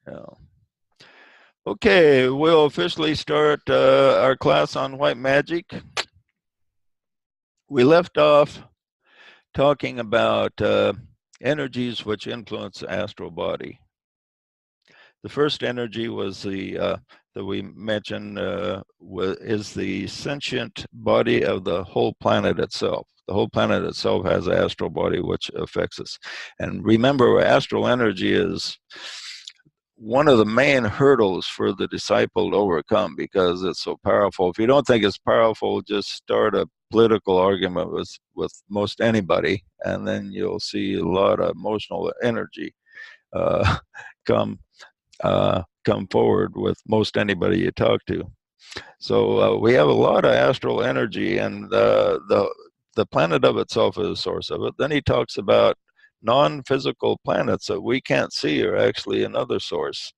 Yeah. Okay, we'll officially start our class on white magic. We left off talking about energies which influence the astral body. The first energy was the that we mentioned is the sentient body of the whole planet itself. The whole planet itself has an astral body which affects us. And remember, astral energy is one of the main hurdles for the disciple to overcome because it's so powerful. If you don't think it's powerful, just start a political argument with most anybody, and then you'll see a lot of emotional energy uh, come come forward with most anybody you talk to. So we have a lot of astral energy, and the planet of itself is a source of it. Then he talks about non-physical planets that we can't see are actually another source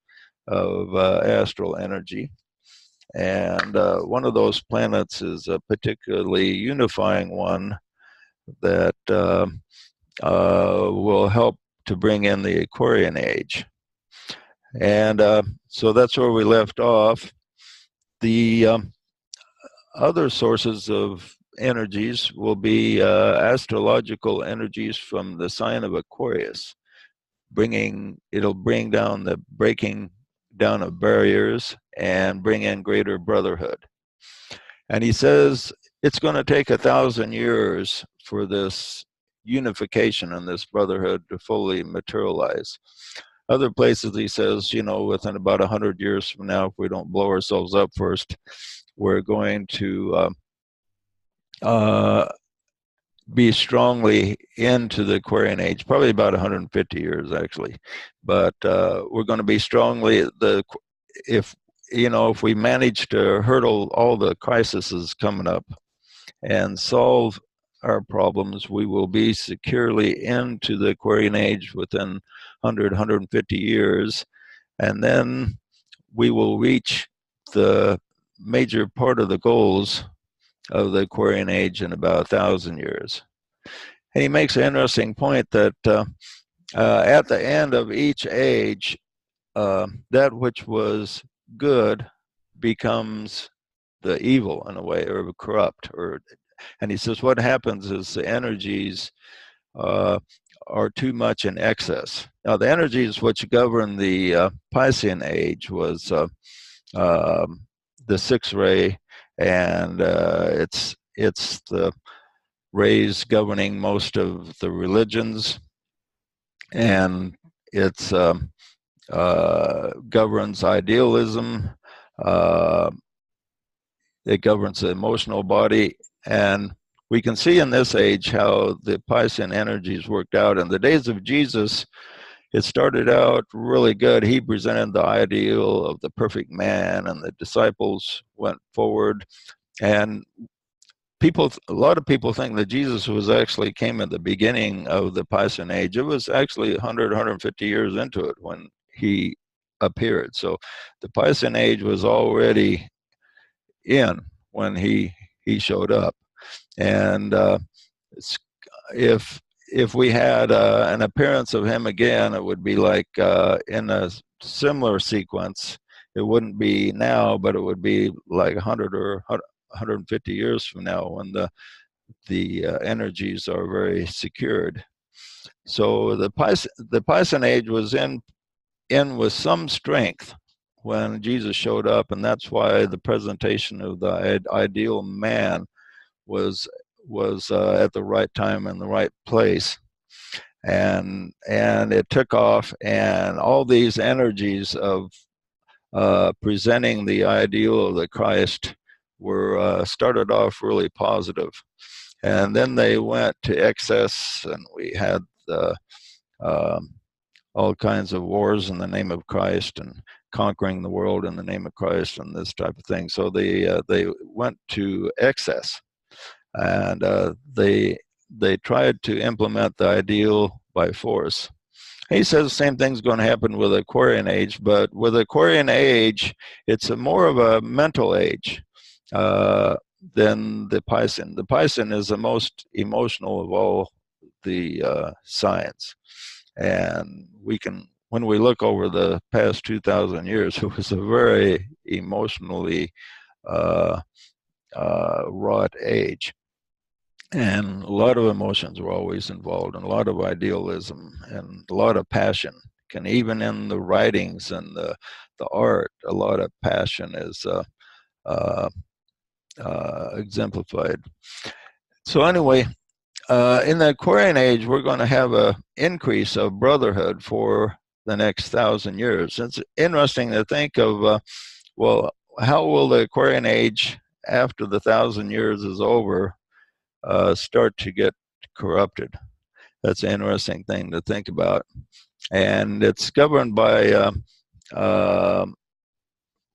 of astral energy. And one of those planets is a particularly unifying one that will help to bring in the Aquarian age. And so that's where we left off. The other sources of energies will be astrological energies from the sign of Aquarius. It'll bring down the breaking down of barriers and bring in greater brotherhood. And he says it's going to take 1,000 years for this unification and this brotherhood to fully materialize. Other places he says, within about 100 years from now, if we don't blow ourselves up first, we're going to be strongly into the Aquarian age, probably about 150 years actually. But we're going to be strongly if we manage to hurdle all the crises coming up and solve our problems, we will be securely into the Aquarian age within 100, 150 years. And then we will reach the major part of the goals of the Aquarian age in about 1,000 years. And he makes an interesting point that at the end of each age, that which was good becomes the evil in a way, or corrupt. And he says what happens is the energies are too much in excess. Now, the energies which govern the Piscean age was the sixth ray, and it's the rays governing most of the religions, and it's governs idealism. It governs the emotional body, and we can see in this age how the Piscean energies worked out. In the days of Jesus, it started out really good. He presented the ideal of the perfect man, and the disciples went forward. And a lot of people think that Jesus actually came at the beginning of the Piscean age. It was actually 100, 150 years into it when he appeared. So the Piscean age was already in when he showed up. And if we had an appearance of him again, it would be like in a similar sequence. It wouldn't be now, but it would be like 100 or 150 years from now when the energies are very secured. So the Piscean age was in with some strength when Jesus showed up, and that's why the presentation of the ideal man was at the right time and the right place, and it took off, and all these energies of presenting the ideal of the Christ were started off really positive, and then they went to excess, and we had all kinds of wars in the name of Christ and conquering the world in the name of Christ and this type of thing. So they went to excess, and they tried to implement the ideal by force. He says the same thing's going to happen with the Aquarian age, but with the Aquarian age, it's more of a mental age than the Piscean. The Piscean is the most emotional of all the signs, and we can when we look over the past 2,000 years, it was a very emotionally wrought age. And a lot of emotions were always involved, and a lot of idealism, and a lot of passion. And even in the writings and the art, a lot of passion is uh, exemplified. So anyway, in the Aquarian age, we're going to have an increase of brotherhood for the next 1,000 years. It's interesting to think of, well, how will the Aquarian age, after the 1,000 years is over, start to get corrupted? That's an interesting thing to think about. And it's governed by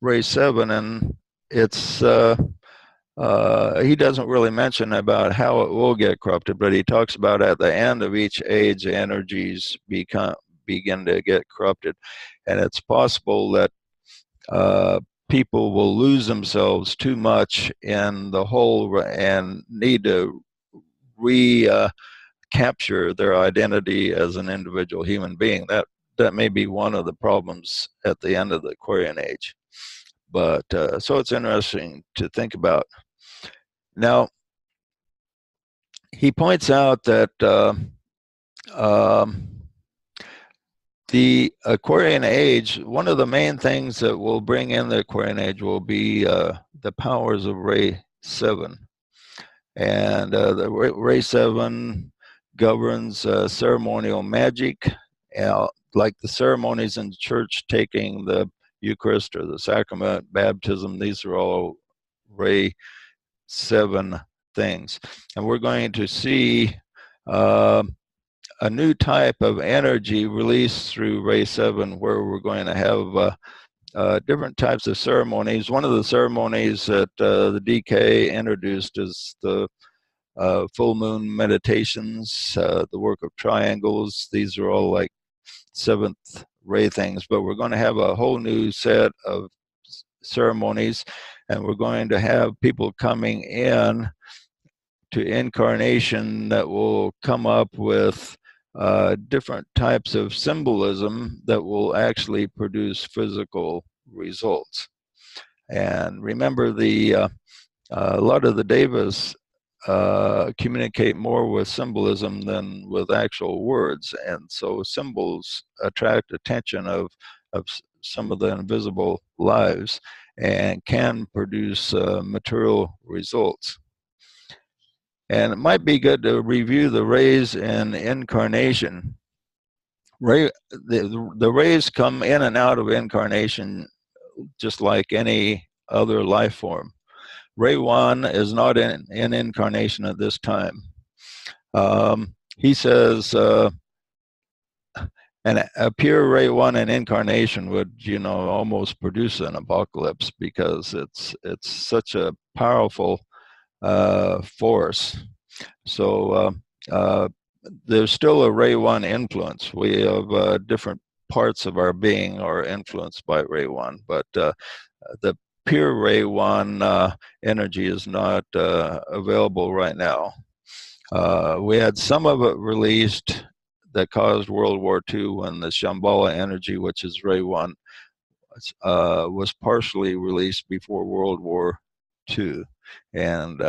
Ray 7, and it's he doesn't really mention about how it will get corrupted, but he talks about at the end of each age, the energies begin to get corrupted. And it's possible that people will lose themselves too much in the whole and need to recapture their identity as an individual human being. That may be one of the problems at the end of the Aquarian age. But so it's interesting to think about. Now, he points out that the Aquarian age, one of the main things that will bring in the Aquarian age will be the powers of Ray 7. And the Ray 7 governs ceremonial magic, like the ceremonies in church, taking the Eucharist or the sacrament, baptism. These are all Ray 7 things. And we're going to see a new type of energy released through Ray 7, where we're going to have different types of ceremonies. One of the ceremonies that the DK introduced is the full moon meditations, the work of triangles. These are all like 7th ray things, but we're going to have a whole new set of ceremonies, and we're going to have people coming in to incarnation that will come up with different types of symbolism that will actually produce physical results. And remember, a lot of the devas communicate more with symbolism than with actual words, and so symbols attract attention of some of the invisible lives and can produce material results. And it might be good to review the rays in incarnation. The rays come in and out of incarnation just like any other life form. Ray 1 is not in incarnation at this time. He says a pure Ray 1 in incarnation would, almost produce an apocalypse, because it's such a powerful force. So there's still a Ray 1 influence. We have different parts of our being are influenced by Ray 1, but the pure Ray 1 energy is not available right now. We had some of it released that caused World War II, when the Shambhala energy, which is Ray 1, was partially released before World War II. And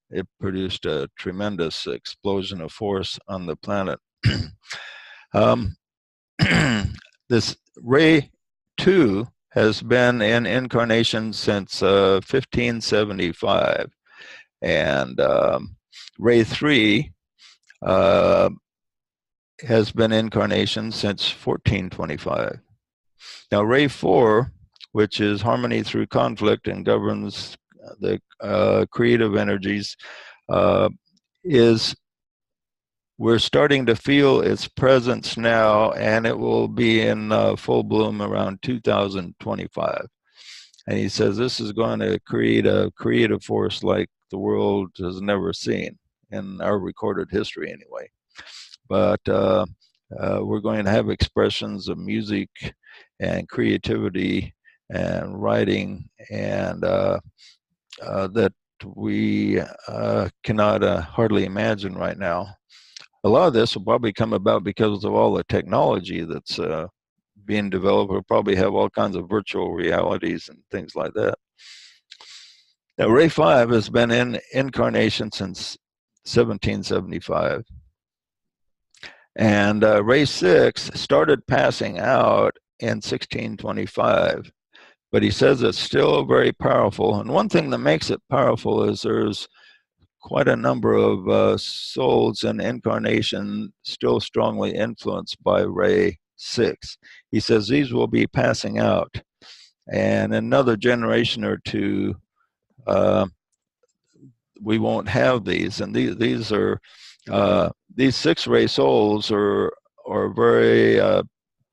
it produced a tremendous explosion of force on the planet. This Ray 2 has been in incarnation since 1575. And Ray 3 has been incarnation since 1425. Now, Ray 4, which is harmony through conflict and governs the creative energies, we're starting to feel its presence now, and it will be in full bloom around 2025. And he says this is going to create a creative force like the world has never seen in our recorded history anyway. But we're going to have expressions of music and creativity and writing, and that we cannot hardly imagine right now. A lot of this will probably come about because of all the technology that's being developed. We'll probably have all kinds of virtual realities and things like that. Now, Ray 5 has been in incarnation since 1775. And Ray 6 started passing out in 1625. But he says it's still very powerful. And one thing that makes it powerful is there's quite a number of souls in incarnation still strongly influenced by Ray 6. He says these will be passing out. And in another generation or two, we won't have these. And these are, these 6 ray souls are very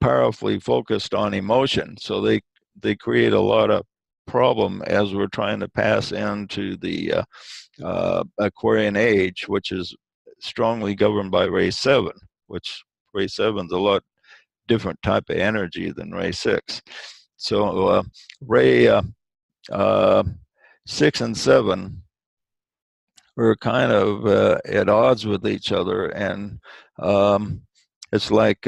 powerfully focused on emotion. So they create a lot of problem as we're trying to pass into the Aquarian age, which is strongly governed by Ray 7, which Ray 7 is a lot different type of energy than Ray 6. So Ray 6 and 7 are kind of at odds with each other, and it's like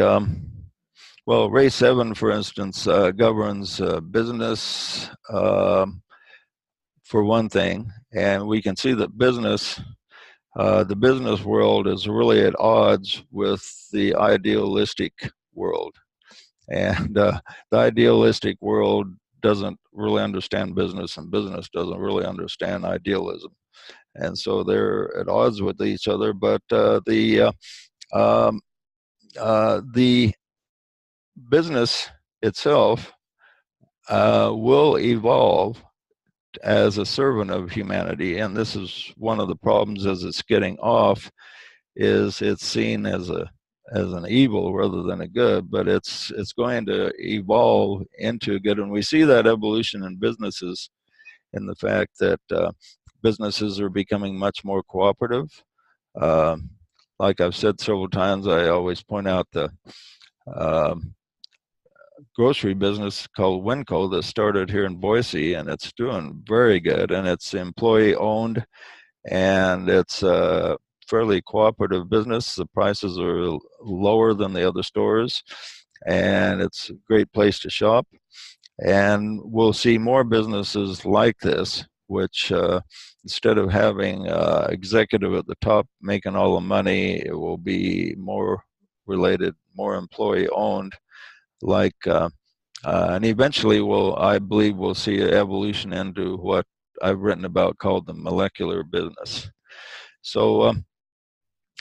well, Ray 7, for instance, governs business for one thing, and we can see that business, the business world is really at odds with the idealistic world. And the idealistic world doesn't really understand business, and business doesn't really understand idealism. And so they're at odds with each other, but the business itself will evolve as a servant of humanity, and this is one of the problems as it's getting off, is it's seen as an evil rather than a good, but it's going to evolve into good. And we see that evolution in businesses in the fact that businesses are becoming much more cooperative. Like I've said several times, I always point out the grocery business called Winco that started here in Boise, and it's doing very good, and it's employee owned, and it's a fairly cooperative business. The prices are lower than the other stores, and it's a great place to shop. And we'll see more businesses like this, which instead of having executive at the top making all the money, it will be more related, more employee owned, like and eventually I believe we'll see an evolution into what I've written about called the molecular business. So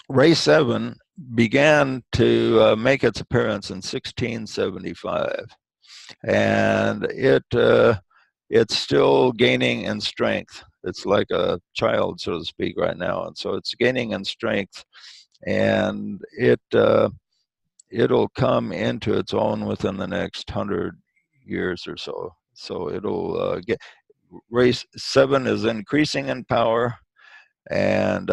Ray 7 began to make its appearance in 1675, and it's still gaining in strength. It's like a child, so to speak, right now, and so it's gaining in strength, and it'll come into its own within the next 100 years or so. So it'll get, Ray 7 is increasing in power, and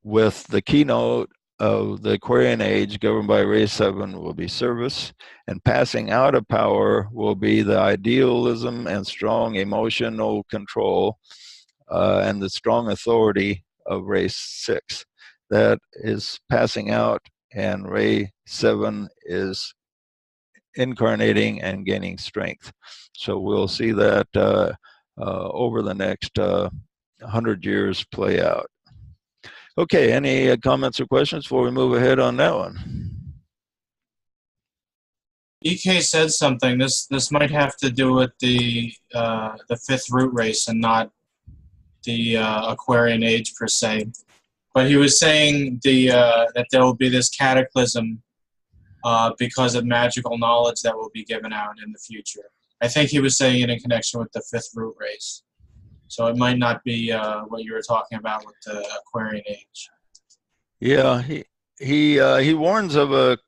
with the keynote of the Aquarian age governed by Ray 7 will be service, and passing out of power will be the idealism and strong emotional control and the strong authority of Ray 6. That is passing out, and Ray 7 is incarnating and gaining strength. So we'll see that over the next 100 years play out. Okay, any comments or questions before we move ahead on that one? EK said something. This might have to do with the 5th root race and not the Aquarian age per se. But he was saying that there will be this cataclysm because of magical knowledge that will be given out in the future. I think he was saying it in connection with the 5th root race. So it might not be what you were talking about with the Aquarian age. Yeah, he warns of a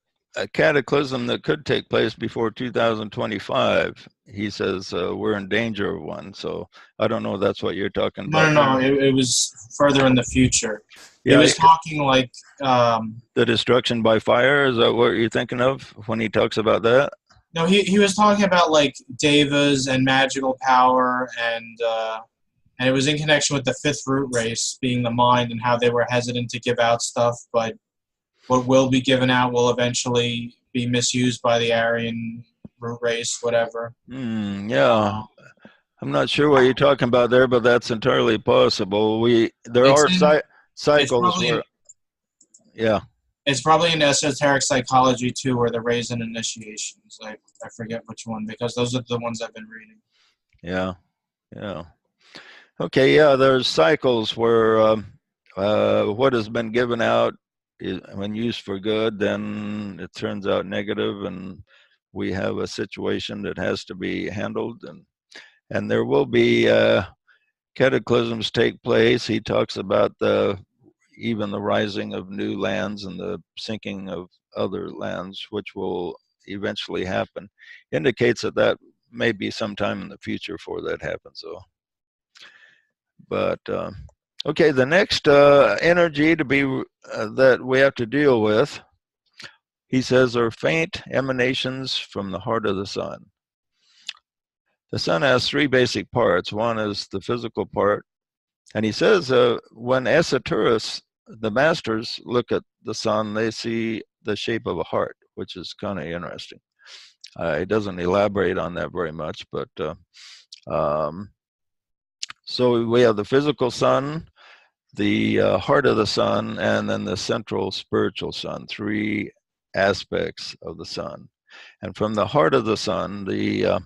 cataclysm that could take place before 2025. He says we're in danger of one. So I don't know if that's what you're talking about. No. It was further in the future. Yeah, he was talking like the destruction by fire. Is that what you're thinking of when he talks about that? No, he was talking about like devas and magical power, and it was in connection with the 5th root race being the mind and how they were hesitant to give out stuff, but what will be given out will eventually be misused by the Aryan root race, whatever. Yeah, I'm not sure what you're talking about there, but that's entirely possible. There It's are in. It's cycles probably. where, yeah, It's probably in esoteric psychology too, where the raisin initiations. I forget which one because those are the ones I've been reading. yeah, yeah. Okay, yeah, there's cycles where what has been given out is, when used for good, then it turns out negative, and we have a situation that has to be handled, and there will be cataclysms take place. He talks about even the rising of new lands and the sinking of other lands, which will eventually happen. Indicates that may be sometime in the future before that happens, though. But okay, the next energy to be that we have to deal with, he says, are faint emanations from the heart of the sun. The sun has three basic parts. One is the physical part, and he says when esoterists, the masters, look at the sun, they see the shape of a heart, which is kind of interesting. He doesn't elaborate on that very much, but um, so we have the physical sun, the heart of the sun, and then the central spiritual sun, three aspects of the sun. And from the heart of the sun, the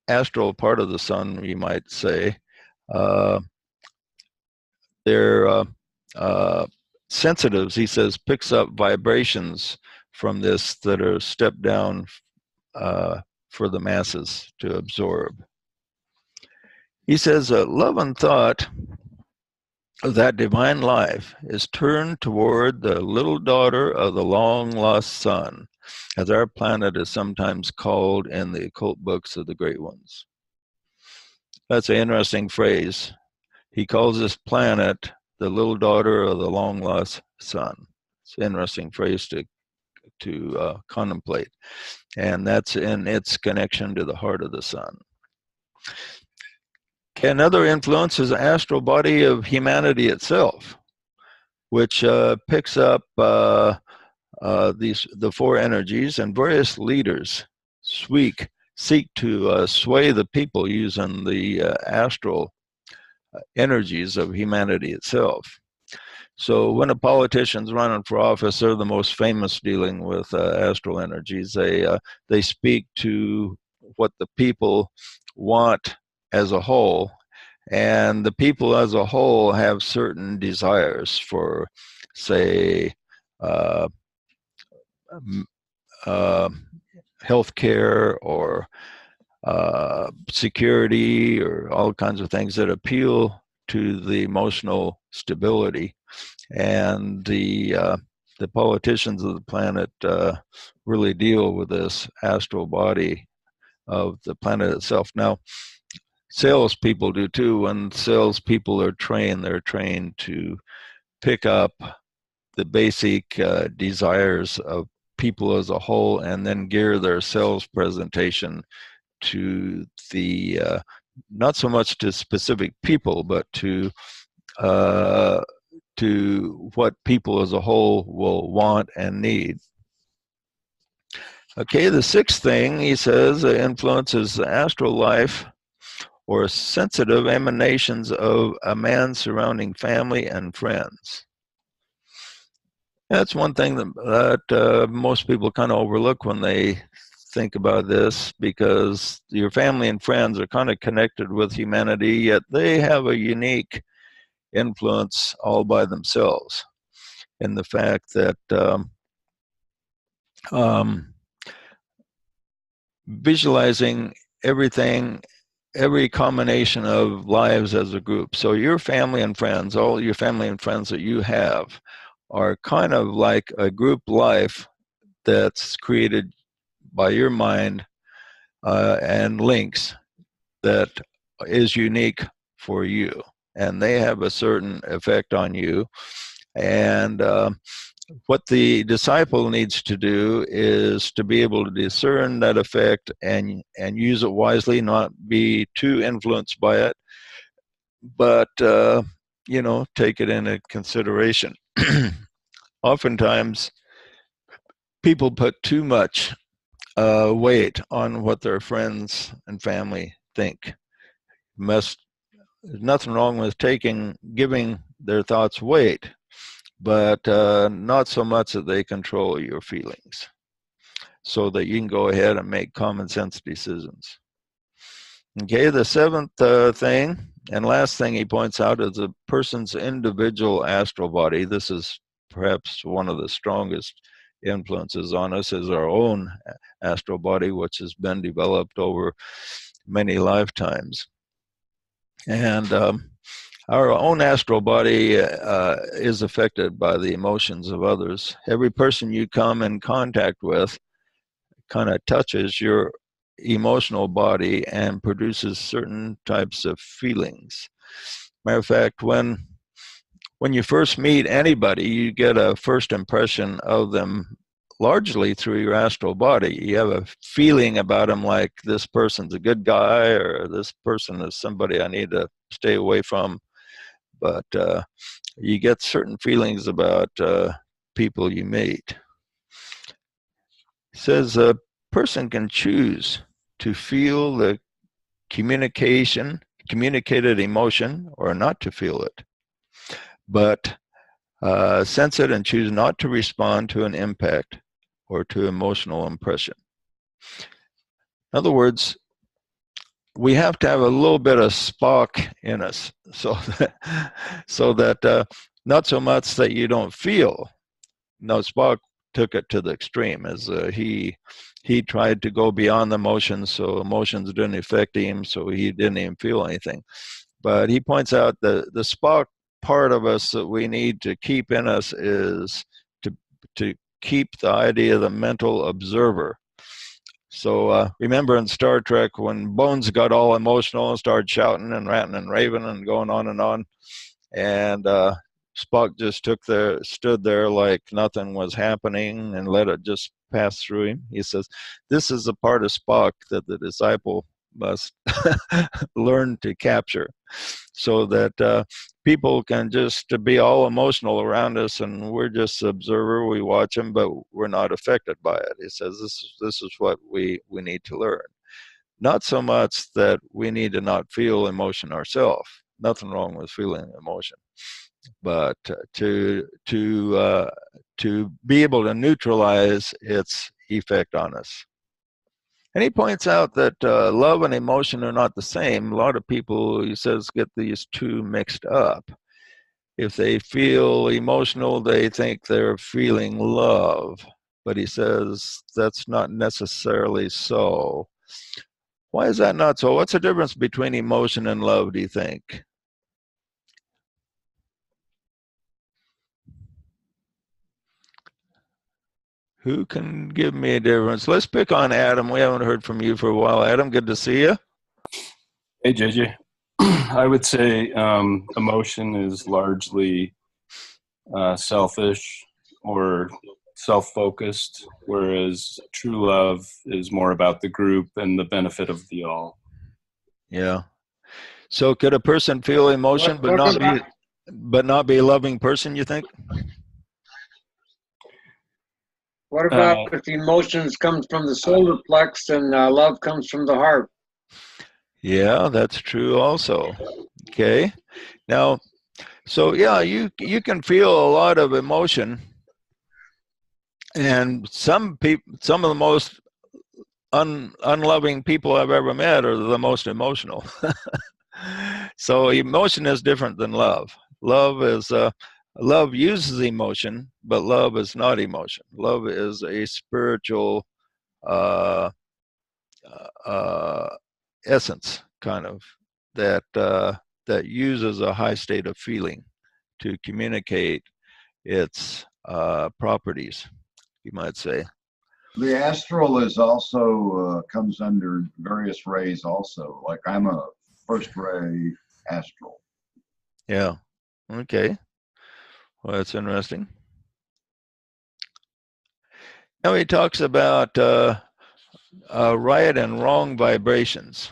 astral part of the sun, you might say, uh, they're sensitives, he says, picks up vibrations from this that are stepped down for the masses to absorb. He says, love and thought of that divine life is turned toward the little daughter of the long lost sun, as our planet is sometimes called in the occult books of the great ones. That's an interesting phrase. He calls this planet the little daughter of the long lost sun. It's an interesting phrase to contemplate, and that's in its connection to the heart of the sun. Another influence is the astral body of humanity itself, which picks up the four energies, and various leaders seek to sway the people using the astral energies of humanity itself. So when a politician's running for office, they're the most famous dealing with astral energies. They speak to what the people want as a whole, and the people as a whole have certain desires for, say, uh, uh, healthcare or security or all kinds of things that appeal to the emotional stability. And the politicians of the planet really deal with this astral body of the planet itself. Now, salespeople do too. When salespeople are trained, they're trained to pick up the basic desires of people as a whole and then gear their sales presentation to the not so much to specific people, but to what people as a whole will want and need. Okay, the sixth thing he says influences the astral life or sensitive emanations of a man's surrounding family and friends. That's one thing that most people kind of overlook when they think about this, because your family and friends are kind of connected with humanity, yet they have a unique influence all by themselves in the fact that visualizing everything, every combination of lives as a group. So your family and friends, all your family and friends that you have are kind of like a group life that's created by your mind and links that is unique for you. And they have a certain effect on you. And what the disciple needs to do is to be able to discern that effect and use it wisely, not be too influenced by it, but take it into consideration. Oftentimes, people put too much weight on what their friends and family think. There's nothing wrong with giving their thoughts weight, but not so much that they control your feelings, so that you can go ahead and make common sense decisions. Okay, the seventh thing and last thing he points out is a person's individual astral body. This is perhaps one of the strongest influences on us, is our own astral body, which has been developed over many lifetimes. And our own astral body is affected by the emotions of others. Every person you come in contact with kind of touches your emotional body and produces certain types of feelings. Matter of fact, when you first meet anybody, you get a first impression of them largely through your astral body. You have a feeling about them, like this person's a good guy, or this person is somebody I need to stay away from. But you get certain feelings about people you meet. It says a person can choose to feel the communicated emotion or not to feel it, but sense it and choose not to respond to an impact or to emotional impression. In other words, we have to have a little bit of Spock in us, so that not so much that you don't feel. No, Spock took it to the extreme, as he tried to go beyond the emotions, so emotions didn't affect him, so he didn't even feel anything. But he points out the Spock part of us that we need to keep in us is to keep the idea of the mental observer. So remember in Star Trek when Bones got all emotional and started shouting and ranting and raving and going on, and Spock just stood there like nothing was happening and let it just pass through him. He says, this is a part of Spock that the disciple must learn to capture, so that people can just be all emotional around us and we're just the observer. We watch them, but we're not affected by it. He says this is what we need to learn. Not so much that we need to not feel emotion ourselves. Nothing wrong with feeling emotion, but to be able to neutralize its effect on us. And he points out that love and emotion are not the same. A lot of people, he says, get these two mixed up. If they feel emotional, they think they're feeling love. But he says that's not necessarily so. Why is that not so? What's the difference between emotion and love, do you think? Who can give me a difference? Let's pick on Adam. We haven't heard from you for a while. Adam, good to see you. Hey, JJ. I would say emotion is largely selfish or self-focused, whereas true love is more about the group and the benefit of the all. Yeah. So could a person feel emotion but not be a loving person, you think? What about if emotions comes from the solar plex and love comes from the heart? Yeah, that's true also. Okay. Now, so yeah, you can feel a lot of emotion, and some of the most unloving people I've ever met are the most emotional. So emotion is different than love. Love uses emotion, but love is not emotion. Love is a spiritual essence, kind of, that uses a high state of feeling to communicate its properties, you might say. The astral is also comes under various rays also. Like I'm a first ray astral. Yeah. Okay. Well, that's interesting. Now he talks about right and wrong vibrations.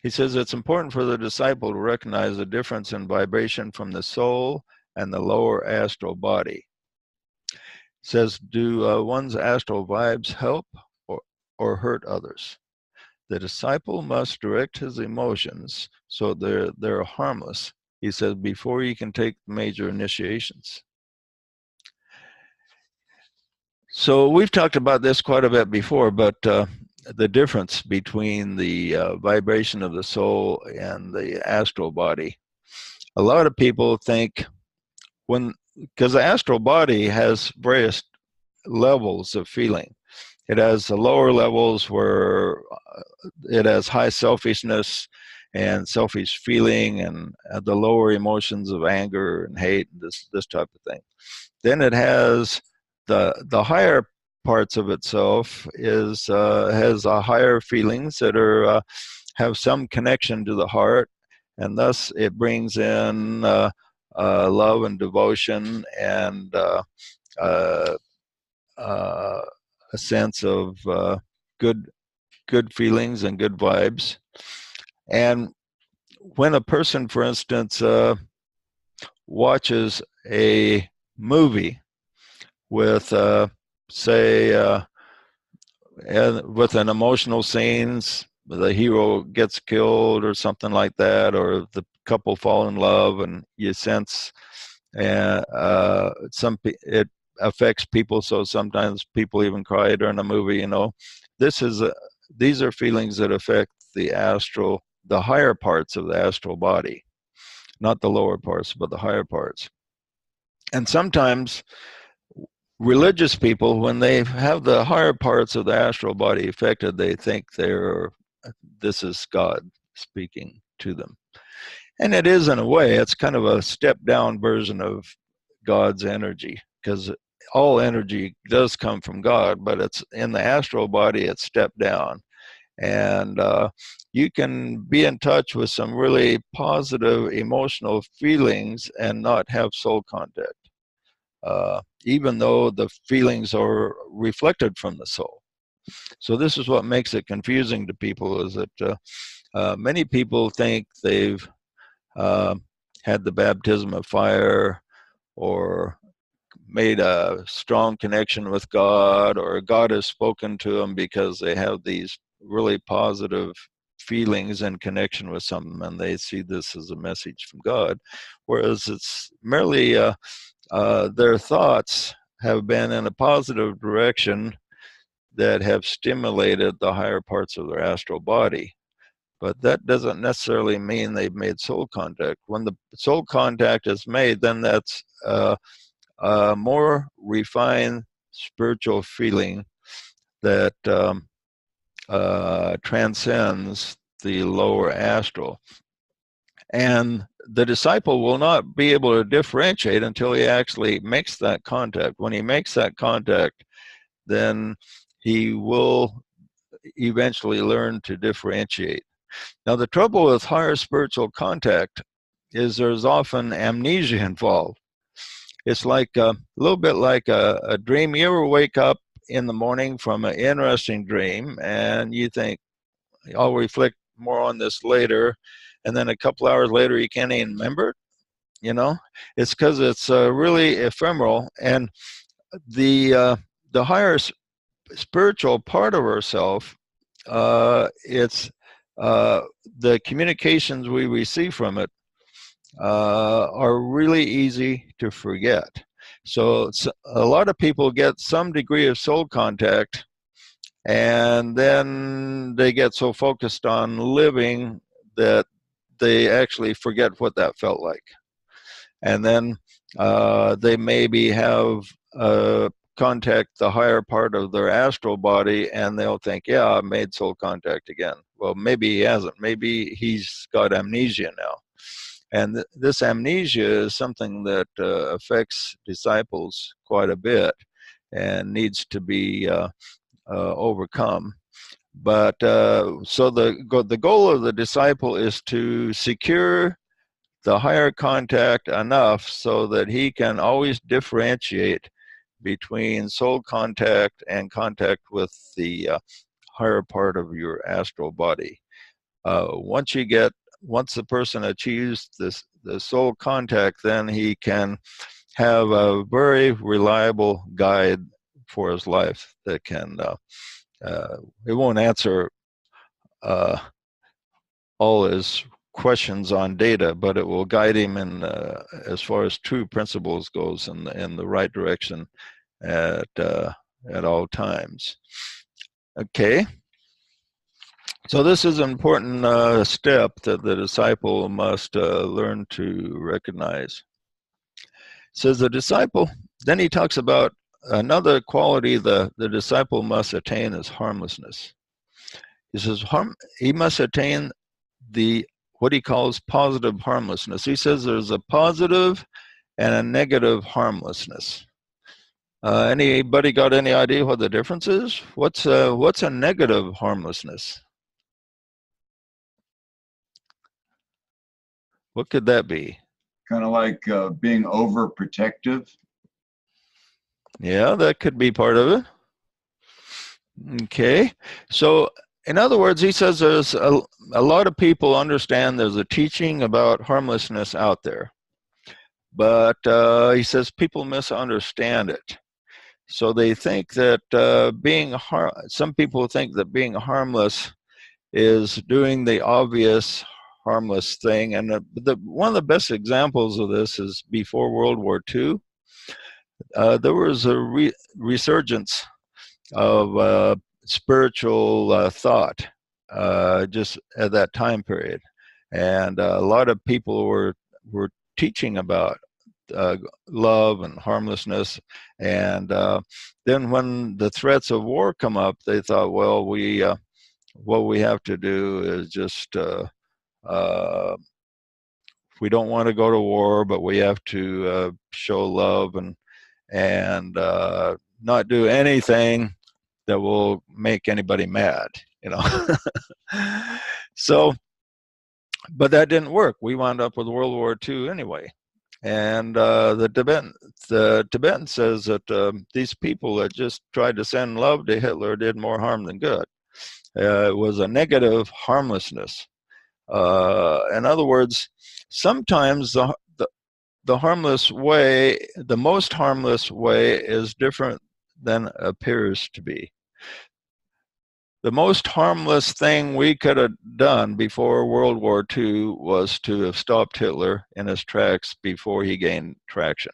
He says it's important for the disciple to recognize the difference in vibration from the soul and the lower astral body. says, do one's astral vibes help or hurt others? The disciple must direct his emotions so they're harmless, he says, before he can take major initiations. So we've talked about this quite a bit before, but the difference between the vibration of the soul and the astral body. A lot of people think because the astral body has various levels of feeling. It has the lower levels where it has high selfishness and selfish feeling and the lower emotions of anger and hate, and this type of thing. Then it has the higher parts of itself has higher feelings that are have some connection to the heart, and thus it brings in love and devotion and a sense of good feelings and good vibes. And when a person, for instance, watches a movie with, say, with an emotional scenes, the hero gets killed or something like that, or the couple fall in love, and you sense it affects people. So sometimes people even cry during a movie. You know, these are feelings that affect the higher parts of the astral body, not the lower parts, but the higher parts. And sometimes religious people, when they have the higher parts of the astral body affected, they think this is God speaking to them. And it is, in a way. It's kind of a step down version of God's energy, because all energy does come from God, but it's in the astral body, it's stepped down. And you can be in touch with some really positive emotional feelings and not have soul contact, even though the feelings are reflected from the soul. So this is what makes it confusing to people, is that many people think they've had the baptism of fire, or made a strong connection with God, or God has spoken to them because they have these really positive feelings and connection with something, and they see this as a message from God, whereas it's merely their thoughts have been in a positive direction that have stimulated the higher parts of their astral body. But that doesn't necessarily mean they've made soul contact. When the soul contact is made, then that's a more refined spiritual feeling that transcends the lower astral. And the disciple will not be able to differentiate until he actually makes that contact. When he makes that contact, then he will eventually learn to differentiate. Now, the trouble with higher spiritual contact is there's often amnesia involved. It's like a little bit like a dream. You ever wake up in the morning from an interesting dream and you think, I'll reflect more on this later, and then a couple hours later you can't even remember it? You know, it's because it's really ephemeral, and the higher spiritual part of ourself, it's the communications we receive from it are really easy to forget. So a lot of people get some degree of soul contact, and then they get so focused on living that they actually forget what that felt like. And then they maybe have contact the higher part of their astral body, and they'll think, yeah, I made soul contact again. Well, maybe he hasn't. Maybe he's got amnesia now. And this amnesia is something that affects disciples quite a bit and needs to be overcome. But so the goal of the disciple is to secure the higher contact enough so that he can always differentiate between soul contact and contact with the higher part of your astral body. Once the person achieves the soul contact, then he can have a very reliable guide for his life that can, it won't answer all his questions on data, but it will guide him in, as far as true principles goes, in the right direction at all times. Okay. So this is an important step that the disciple must learn to recognize. It says the disciple, then he talks about another quality the disciple must attain is harmlessness. He says he must attain what he calls positive harmlessness. He says there's a positive and a negative harmlessness. Anybody got any idea what the difference is? What's a negative harmlessness? What could that be? Kind of like being overprotective. Yeah, that could be part of it. Okay, so in other words, he says there's a lot of people understand there's a teaching about harmlessness out there, but he says people misunderstand it. So they think that some people think that being harmless is doing the obvious harmless thing. And one of the best examples of this is before World War II. There was a resurgence of spiritual thought just at that time period. And a lot of people were teaching about love and harmlessness. And then when the threats of war come up, they thought, well, what we have to do is just, we don't want to go to war, but we have to show love and not do anything that will make anybody mad, you know. So, but that didn't work. We wound up with World War II anyway. And the Tibetan says that these people that just tried to send love to Hitler did more harm than good. It was a negative harmlessness. In other words, sometimes the harmless way, the most harmless way, is different than appears to be. The most harmless thing we could have done before World War II was to have stopped Hitler in his tracks before he gained traction.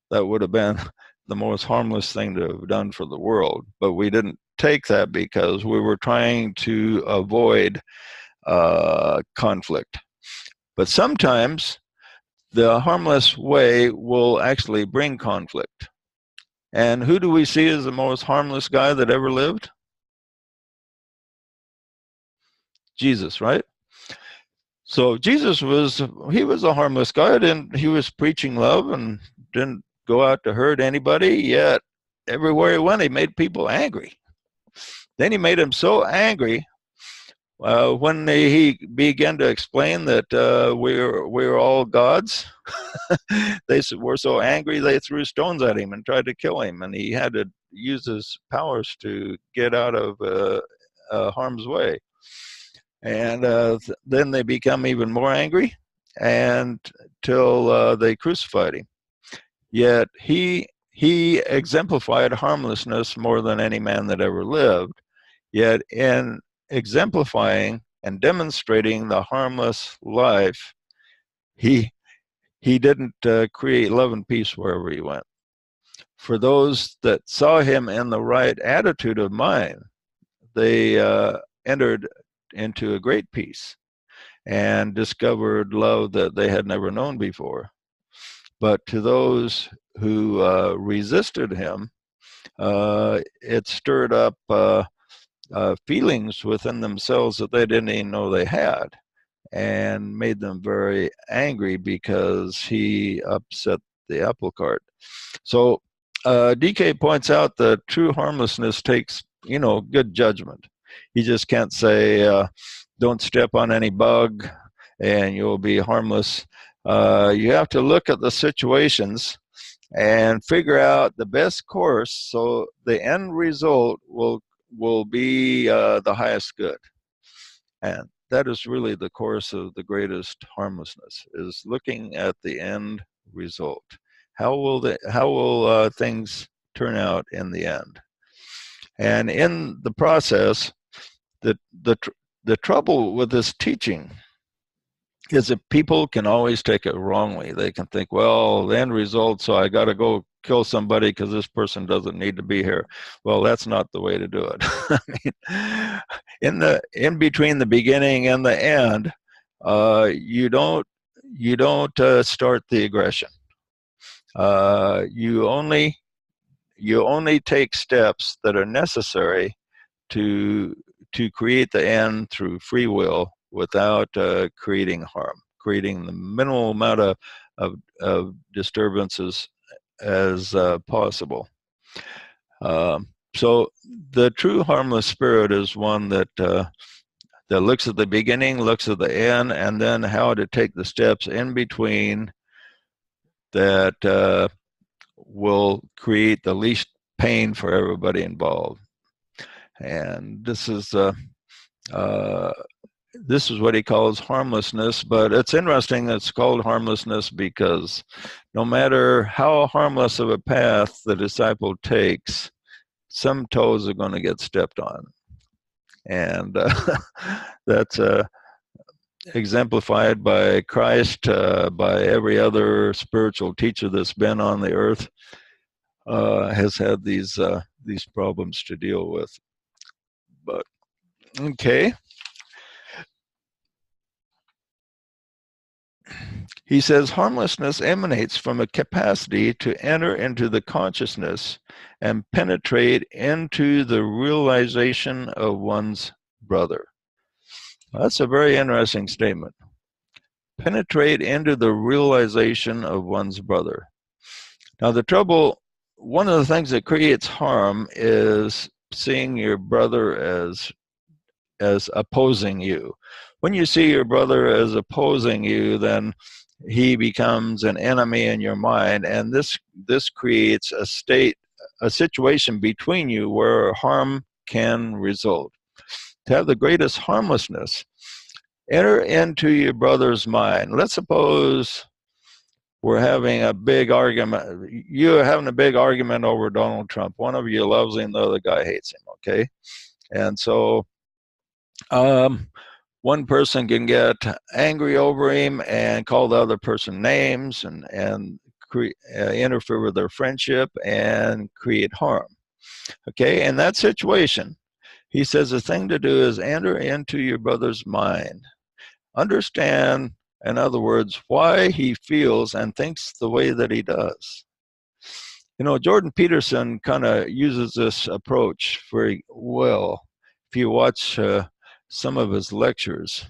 That would have been the most harmless thing to have done for the world. But we didn't take that because we were trying to avoid conflict. But sometimes the harmless way will actually bring conflict. And who do we see as the most harmless guy that ever lived? Jesus, right? So Jesus was a harmless guy, and he was preaching love and didn't go out to hurt anybody, yet everywhere he went, he made people angry. Then he made them so angry when he began to explain that we're all gods. They were so angry they threw stones at him and tried to kill him, and he had to use his powers to get out of harm's way. And then they become even more angry until they crucified him. Yet he exemplified harmlessness more than any man that ever lived. Yet in exemplifying and demonstrating the harmless life, he didn't create love and peace wherever he went. For those that saw him in the right attitude of mind, they entered into a great peace and discovered love that they had never known before. But to those who resisted him, it stirred up feelings within themselves that they didn't even know they had, and made them very angry because he upset the apple cart. So DK points out that true harmlessness takes, good judgment. You just can't say, don't step on any bug and you'll be harmless. You have to look at the situations and figure out the best course so the end result will be the highest good. And that is really the course of the greatest harmlessness, is looking at the end result. How will things turn out in the end? And in the process, the trouble with this teaching is that people can always take it wrongly. They can think, well, the end result, so I got to go kill somebody because this person doesn't need to be here. Well, that's not the way to do it. I mean, in between the beginning and the end, you don't start the aggression. You only take steps that are necessary to create the end through free will without creating harm, creating the minimal amount of disturbances as possible. So the true harmless spirit is one that looks at the beginning, looks at the end, and then how to take the steps in between that will create the least pain for everybody involved. And this is what he calls harmlessness. But it's interesting that it's called harmlessness because no matter how harmless of a path the disciple takes, some toes are going to get stepped on. And that's exemplified by Christ, by every other spiritual teacher that's been on the earth, has had these problems to deal with. But okay. He says harmlessness emanates from a capacity to enter into the consciousness and penetrate into the realization of one's brother. That's a very interesting statement. Penetrate into the realization of one's brother. Now the trouble, one of the things that creates harm is seeing your brother as opposing you. When you see your brother as opposing you, then he becomes an enemy in your mind, and this creates a situation between you where harm can result. To have the greatest harmlessness, enter into your brother's mind. Let's suppose we're having a big argument. You're having a big argument over Donald Trump. One of you loves him, the other guy hates him, okay? And so one person can get angry over him and call the other person names and interfere with their friendship and create harm. Okay, in that situation, he says the thing to do is enter into your brother's mind. Understand, in other words, why he feels and thinks the way that he does. You know, Jordan Peterson kind of uses this approach very well. If you watch some of his lectures,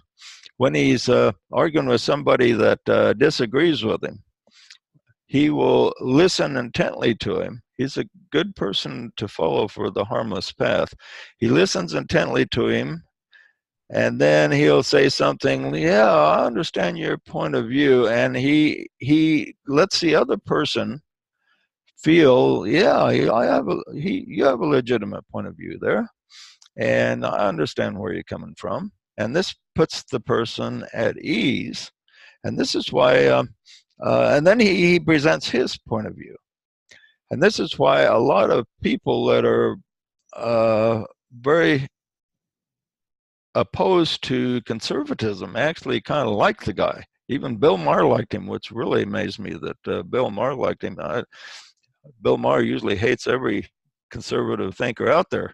when he's arguing with somebody that disagrees with him, he will listen intently to him. He's a good person to follow for the harmless path. He listens intently to him, and then he'll say something, yeah, I understand your point of view, and he lets the other person feel, yeah, you have a legitimate point of view there, and I understand where you're coming from. And this puts the person at ease. And this is why, and then he presents his point of view. And this is why a lot of people that are very opposed to conservatism actually kind of like the guy. Even Bill Maher liked him, which really amazed me that Bill Maher liked him. Bill Maher usually hates every conservative thinker out there.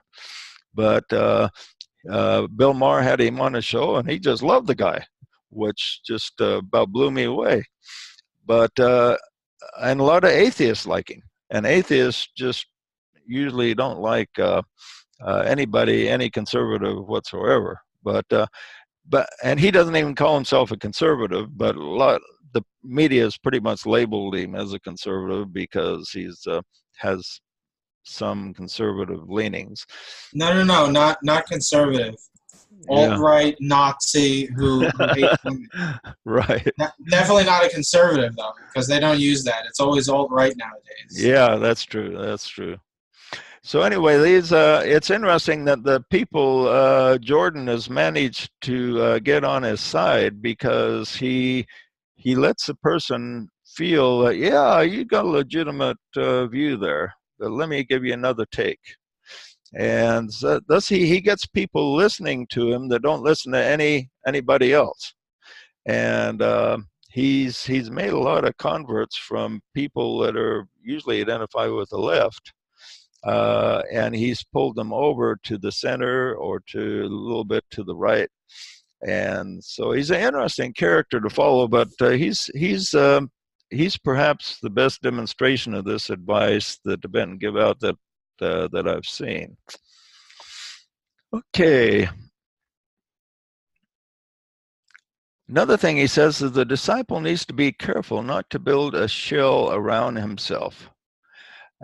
But Bill Maher had him on his show, and he just loved the guy, which just about blew me away. But and a lot of atheists like him, and atheists just usually don't like anybody, any conservative whatsoever. But and he doesn't even call himself a conservative, but the media has pretty much labeled him as a conservative because he's has some conservative leanings. No, not conservative. Alt-right Nazi who hates women. Right. Definitely not a conservative, though, because they don't use that. It's always alt-right nowadays. Yeah, that's true. That's true. So anyway, it's interesting that the people Jordan has managed to get on his side because he lets the person feel that, yeah, you got a legitimate view there, but let me give you another take. And so thus he gets people listening to him that don't listen to anybody else. And he's made a lot of converts from people that are usually identified with the left. And he's pulled them over to the center or to a little bit to the right. And so he's an interesting character to follow, but he's perhaps the best demonstration of this advice that Tibetan give out that I've seen. Okay. Another thing he says is the disciple needs to be careful not to build a shell around himself,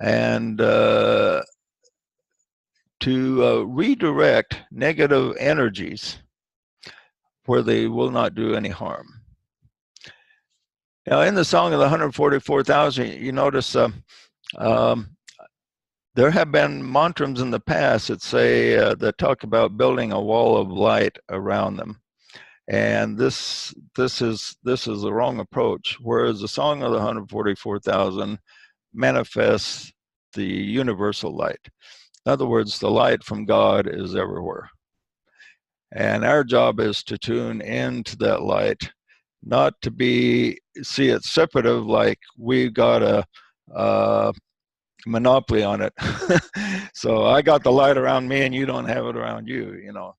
and to redirect negative energies where they will not do any harm. Now, in the Song of the 144,000, you notice there have been mantras in the past that say that talk about building a wall of light around them, and this is the wrong approach. Whereas the Song of the 144,000 manifests the universal light. In other words, the light from God is everywhere. And our job is to tune into that light, not to see it separative, like we got a monopoly on it. So I got the light around me and you don't have it around you, you know.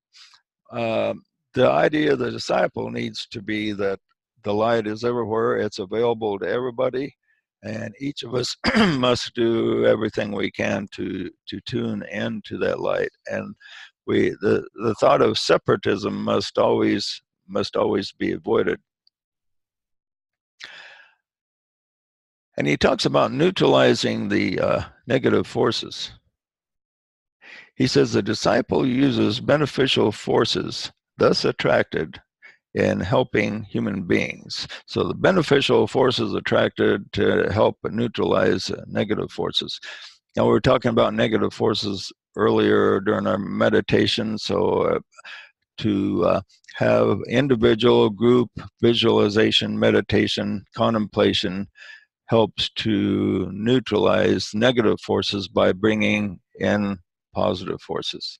The idea of the disciple needs to be that the light is everywhere, it's available to everybody, and each of us must do everything we can to tune into that light. And the thought of separatism must always be avoided. And he talks about neutralizing the negative forces. He says the disciple uses beneficial forces, thus attracted in helping human beings. So the beneficial forces attracted to help neutralize negative forces. Now, we were talking about negative forces earlier during our meditation. So to have individual, group, visualization, meditation, contemplation helps to neutralize negative forces by bringing in positive forces.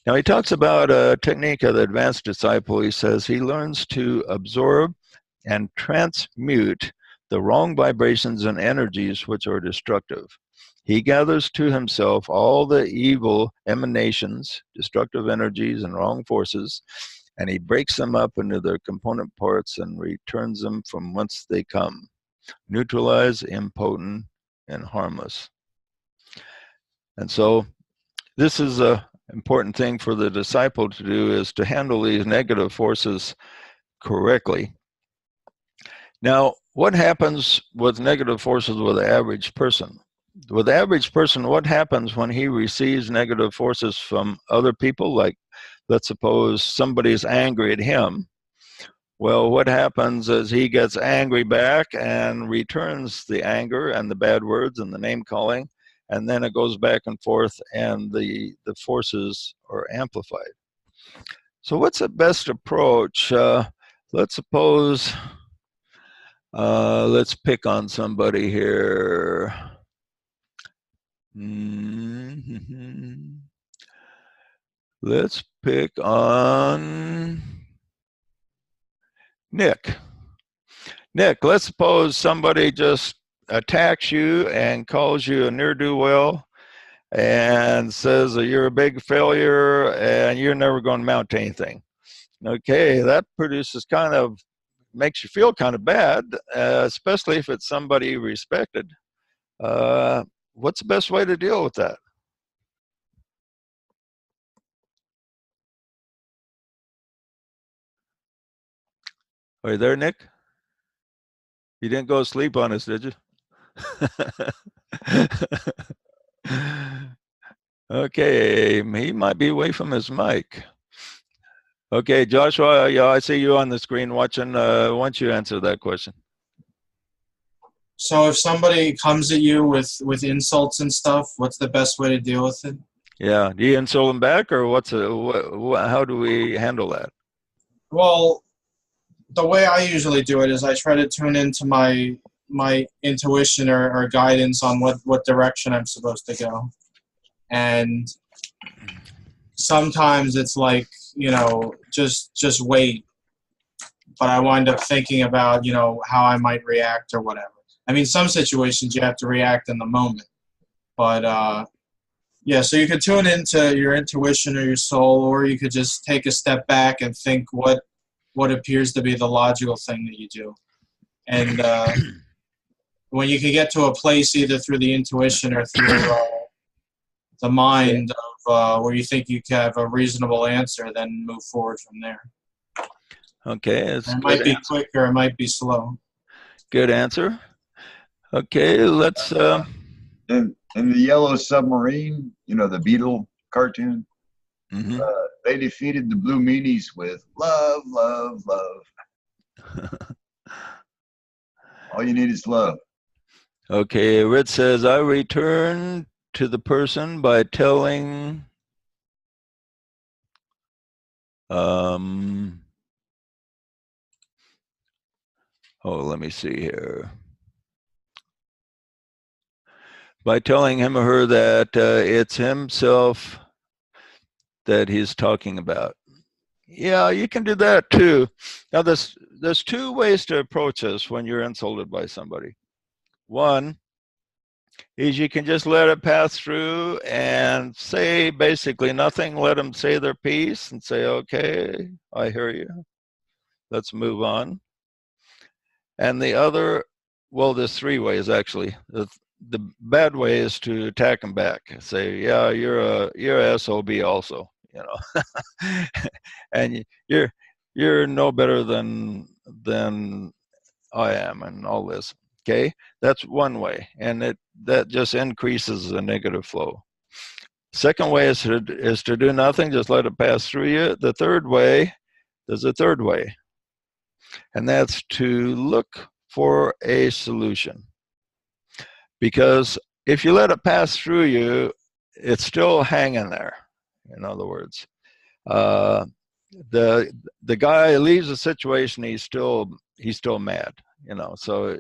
Now, he talks about a technique of the advanced disciple. He says he learns to absorb and transmute the wrong vibrations and energies which are destructive. He gathers to himself all the evil emanations, destructive energies, and wrong forces, and he breaks them up into their component parts and returns them from whence they come, neutralized, impotent, and harmless. And so this is a important thing for the disciple to do, is to handle these negative forces correctly. Now, what happens with negative forces with the average person? With the average person, what happens when he receives negative forces from other people? Like, let's suppose somebody's angry at him. Well, what happens is he gets angry back and returns the anger and the bad words and the name calling, and then it goes back and forth, and the forces are amplified. So what's the best approach? Let's suppose, let's pick on somebody here. Let's pick on Nick. Nick, let's suppose somebody just attacks you and calls you a ne'er-do-well and says that you're a big failure and you're never going to amount to anything. Okay, that produces makes you feel kind of bad, especially if it's somebody respected. What's the best way to deal with that? Are you there, Nick? You didn't go to sleep on us, did you? Okay, he might be away from his mic. Okay, Joshua, yeah, I see you on the screen watching. Why don't you answer that question? So if somebody comes at you with insults and stuff, what's the best way to deal with it? Yeah, do you insult them back, or how do we handle that? Well, the way I usually do it is I try to tune into my intuition or guidance on what direction I'm supposed to go. And sometimes it's like, just wait. But I wind up thinking about, how I might react or whatever. I mean, some situations you have to react in the moment. But, yeah, so you could tune into your intuition or your soul, or you could just take a step back and think what appears to be the logical thing that you do. And when you can get to a place either through the intuition or through the mind of where you think you have a reasonable answer, then move forward from there. Okay, it's it might be quick or it might be slow. good answer. Okay, let's. In the Yellow Submarine, the Beetle cartoon, Mhm. they defeated the Blue Meanies with love, love, love. All you need is love. Okay, Rit says, I return to the person by telling let me see here. By telling him or her that it's himself that he's talking about. Yeah, you can do that too. Now, there's two ways to approach this when you're insulted by somebody. One is you can just let it pass through and say basically nothing. Let them say their piece and say, okay, I hear you. Let's move on. And the other, well, there's three ways actually. The bad way is to attack them back. Say, yeah, you're a SOB also, and you're no better than I am and all this. Okay, that's one way, and that just increases the negative flow. Second way is to do nothing, just let it pass through you. The third way, there's a third way, and that's to look for a solution. Because if you let it pass through you, it's still hanging there. In other words, the guy leaves the situation, he's still mad, So,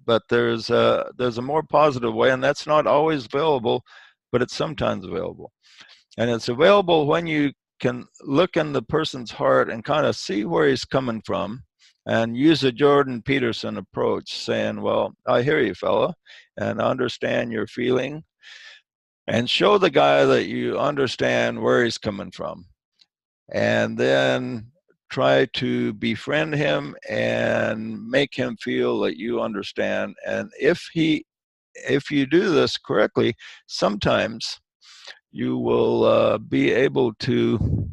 but there's a more positive way, and that's not always available, but it's sometimes available, and it's available when you can look in the person's heart and kind of see where he's coming from, and use a Jordan Peterson approach, saying, well, I hear you, fella, and I understand your feeling, and show the guy that you understand where he's coming from, and then try to befriend him and make him feel that you understand. And if you do this correctly, sometimes you will be able to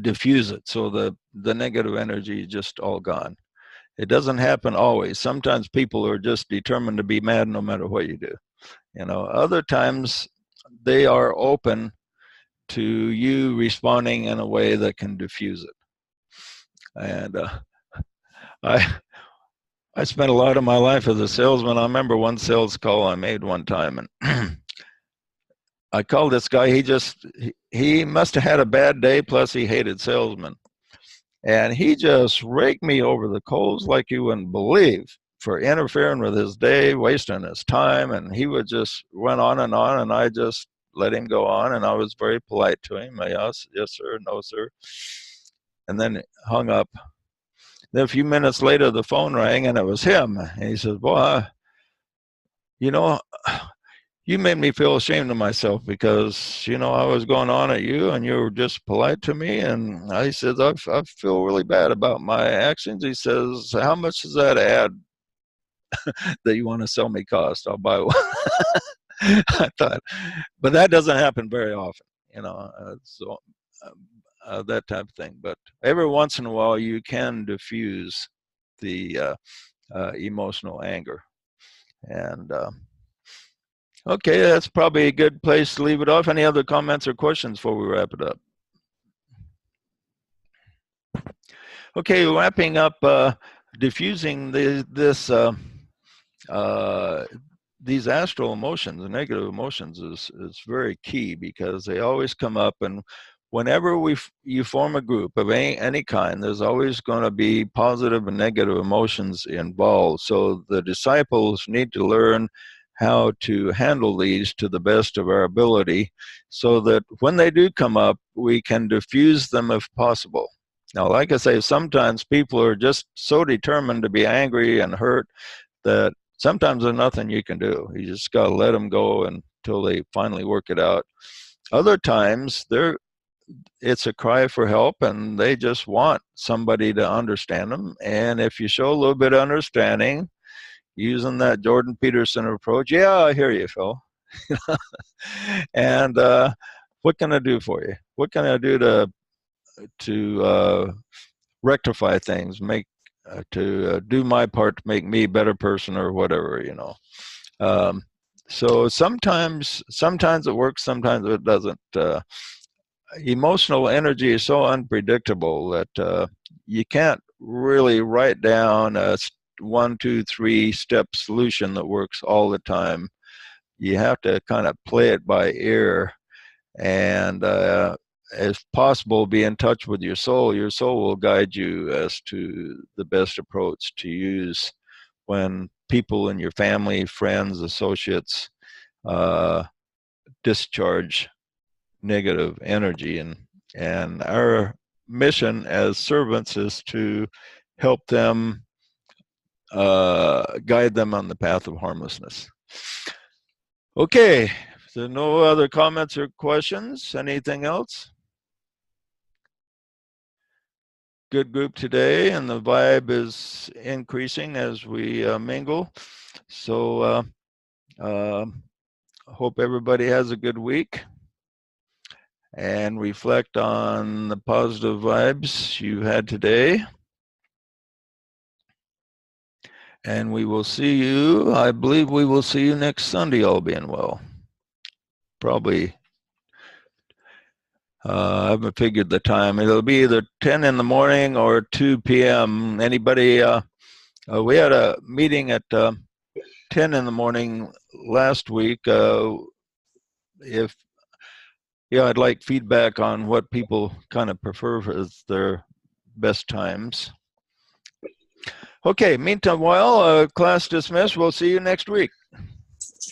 diffuse it, so the negative energy is just all gone. It doesn't happen always. Sometimes people are just determined to be mad no matter what you do. Other times they are open to you responding in a way that can diffuse it. And I spent a lot of my life as a salesman. I remember one sales call I made one time, and I called this guy. He must have had a bad day, plus he hated salesmen. And he just raked me over the coals like you wouldn't believe, for interfering with his day, wasting his time. And he would just went on, and I just let him go on. And I was very polite to him. Yes, sir, no, sir. And then hung up. Then a few minutes later, the phone rang, and it was him. And he says, boy, you made me feel ashamed of myself, because, I was going on at you and you were just polite to me. And I said, I feel really bad about my actions. He says, how much does that ad that you want to sell me cost? I'll buy one. I thought, but that doesn't happen very often, so that type of thing. But every once in a while, you can diffuse the emotional anger. And okay, that's probably a good place to leave it off. Any other comments or questions before we wrap it up? Okay, wrapping up, diffusing these astral emotions, the negative emotions, is very key, because they always come up, and whenever you form a group of any kind, there's always going to be positive and negative emotions involved. So the disciples need to learn how to handle these to the best of our ability, so that when they do come up, we can diffuse them if possible. Now, like I say, sometimes people are just so determined to be angry and hurt that sometimes there's nothing you can do. You just got to let them go until they finally work it out. Other times, it's a cry for help, and they just want somebody to understand them. And if you show a little bit of understanding, using that Jordan Peterson approach, yeah, I hear you, Phil. And what can I do for you? What can I do to rectify things, to do my part to make me a better person, or whatever, you know. So sometimes it works, sometimes it doesn't. Emotional energy is so unpredictable that you can't really write down a 1, 2, 3 step solution that works all the time. You have to kind of play it by ear, and if possible, be in touch with your soul. Your soul will guide you as to the best approach to use when people in your family, friends, associates discharge negative energy. And our mission as servants is to help them, guide them on the path of harmlessness. Okay, so no other comments or questions? Anything else? Good group today, and the vibe is increasing as we mingle. So hope everybody has a good week, and reflect on the positive vibes you had today. And we will see you, I believe we will see you next Sunday, all being well. Probably, I haven't figured the time. It'll be either 10 in the morning or 2 p.m. Anybody, we had a meeting at 10 in the morning last week. I'd like feedback on what people kind of prefer as their best times. Okay, meantime, while class dismissed, we'll see you next week.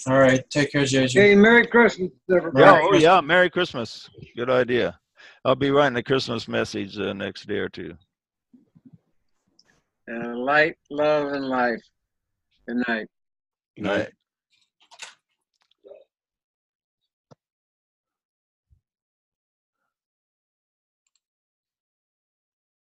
All right. Take care, JJ. Hey, Merry Christmas, everybody. Yeah, oh yeah, Merry Christmas. Good idea. I'll be writing a Christmas message the next day or two. Light, love, and life. Good night. Good night.